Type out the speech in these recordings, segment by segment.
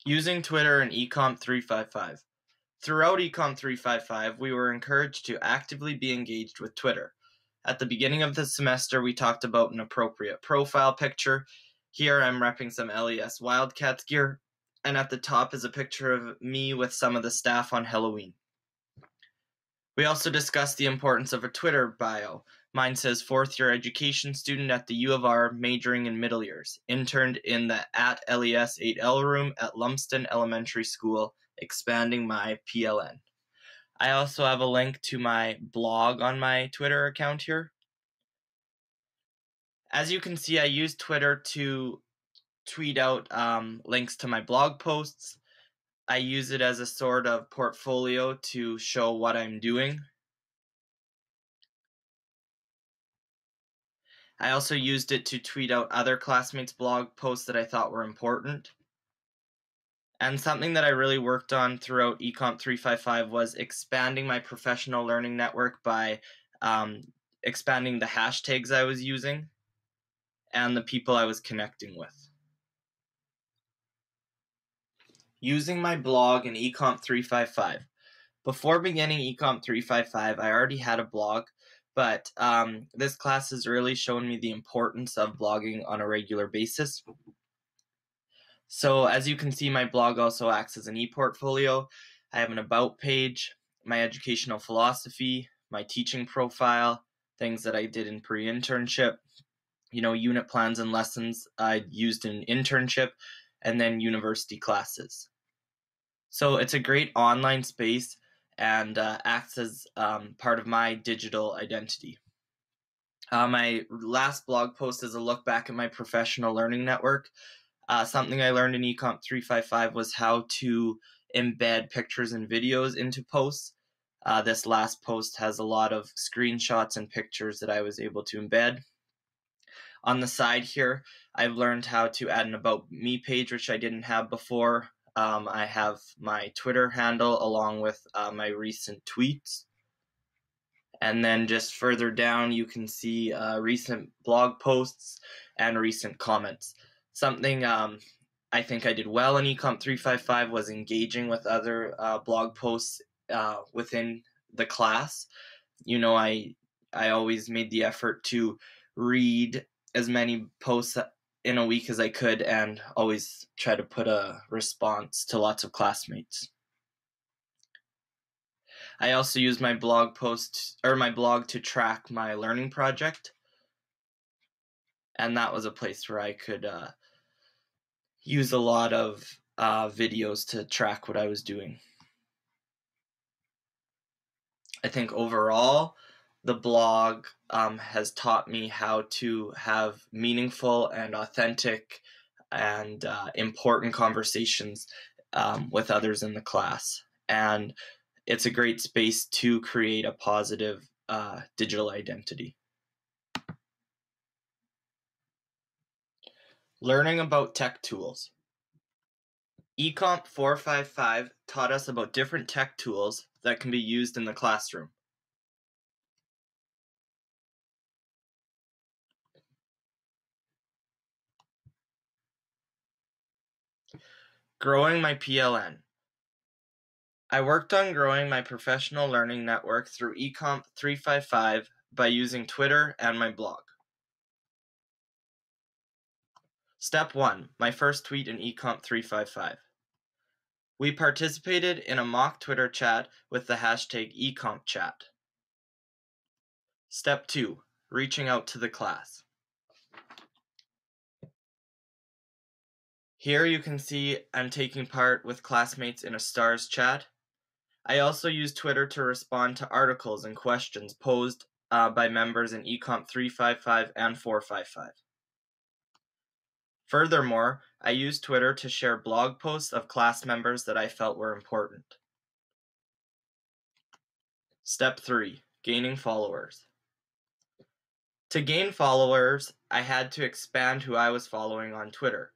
Using Twitter and ECOMP 355. Throughout ECOMP 355, we were encouraged to actively be engaged with Twitter. At the beginning of the semester, we talked about an appropriate profile picture. Here I'm repping some LES Wildcats gear, and at the top is a picture of me with some of the staff on Halloween. We also discussed the importance of a Twitter bio. Mine says fourth-year education student at the U of R, majoring in middle years, interned in the @LES8L room at Lumsden Elementary School, expanding my PLN. I also have a link to my blog on my Twitter account here. As you can see, I use Twitter to tweet out links to my blog posts. I use it as a sort of portfolio to show what I'm doing. I also used it to tweet out other classmates' blog posts that I thought were important. And something that I really worked on throughout ECOMP 355 was expanding my professional learning network by expanding the hashtags I was using and the people I was connecting with. Using my blog in ECOMP 355. Before beginning ECOMP 355, I already had a blog, but this class has really shown me the importance of blogging on a regular basis. So as you can see, my blog also acts as an e-portfolio. I have an about page, my educational philosophy, my teaching profile, things that I did in pre-internship, unit plans and lessons I used in internship, and then university classes. So it's a great online space and acts as part of my digital identity. My last blog post is a look back at my professional learning network. Something I learned in ECOMP 355 was how to embed pictures and videos into posts. This last post has a lot of screenshots and pictures that I was able to embed. On the side here, I've learned how to add an About Me page, which I didn't have before. I have my Twitter handle along with my recent tweets. And then just further down, you can see recent blog posts and recent comments. Something I think I did well in ECOMP 355 was engaging with other blog posts within the class. I always made the effort to read as many posts in a week as I could and always try to put a response to lots of classmates. I also use my blog to track my learning project, and that was a place where I could use a lot of videos to track what I was doing. I think overall, the blog has taught me how to have meaningful and authentic and important conversations with others in the class. And it's a great space to create a positive digital identity. Learning about tech tools. ECOMP 455 taught us about different tech tools that can be used in the classroom. Growing my PLN. I worked on growing my professional learning network through ECOMP 355 by using Twitter and my blog. Step 1. My first tweet in ECOMP 355. We participated in a mock Twitter chat with the hashtag ECOMPChat. Step 2. Reaching out to the class. Here you can see I'm taking part with classmates in a STARS chat. I also use Twitter to respond to articles and questions posed by members in ECOMP 355 and 455. Furthermore, I use Twitter to share blog posts of class members that I felt were important. Step 3. Gaining followers. To gain followers, I had to expand who I was following on Twitter.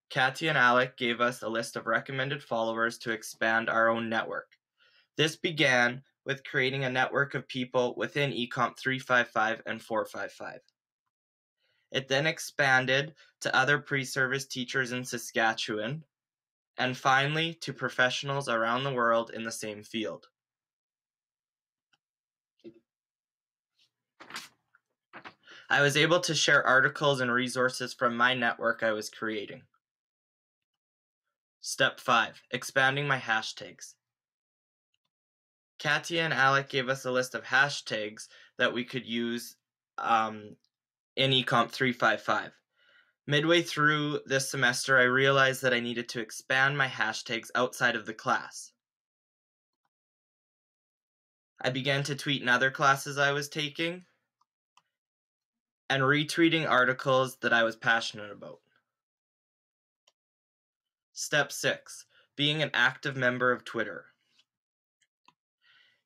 Katya and Alec gave us a list of recommended followers to expand our own network. This began with creating a network of people within ECOMP 355 and 455. It then expanded to other pre-service teachers in Saskatchewan and finally, to professionals around the world in the same field. I was able to share articles and resources from my network I was creating. Step 5. Expanding my hashtags. Katya and Alec gave us a list of hashtags that we could use in ECMP 355. Midway through this semester, I realized that I needed to expand my hashtags outside of the class. I began to tweet in other classes I was taking and retweeting articles that I was passionate about. Step 6. Being an active member of Twitter.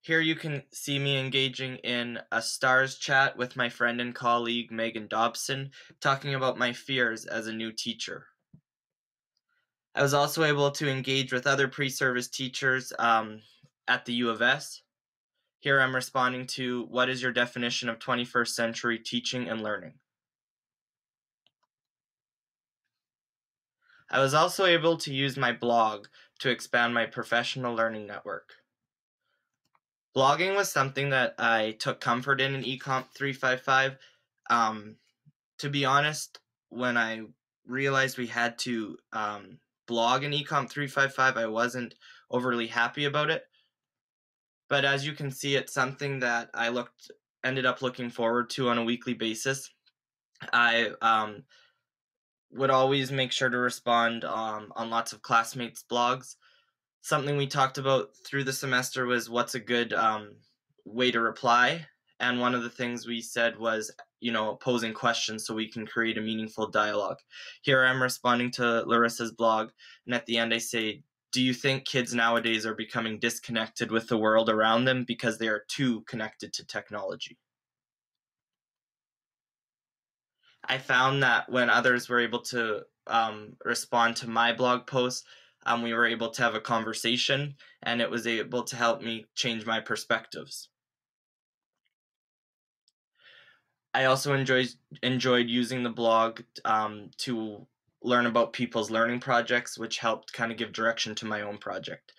Here you can see me engaging in a stars chat with my friend and colleague Megan Dobson, talking about my fears as a new teacher. I was also able to engage with other pre-service teachers at the U of S. Here I'm responding to, what is your definition of 21st century teaching and learning? I was also able to use my blog to expand my professional learning network. Blogging was something that I took comfort in ECMP 355. To be honest, when I realized we had to blog in ECMP 355, I wasn't overly happy about it. But as you can see, it's something that I ended up looking forward to on a weekly basis. I would always make sure to respond on lots of classmates' blogs. Something we talked about through the semester was what's a good way to reply. And one of the things we said was, posing questions so we can create a meaningful dialogue. Here I'm responding to Larissa's blog, and at the end I say, do you think kids nowadays are becoming disconnected with the world around them because they are too connected to technology? I found that when others were able to respond to my blog posts, we were able to have a conversation, and it was able to help me change my perspectives. I also enjoyed using the blog to learn about people's learning projects, which helped kind of give direction to my own project.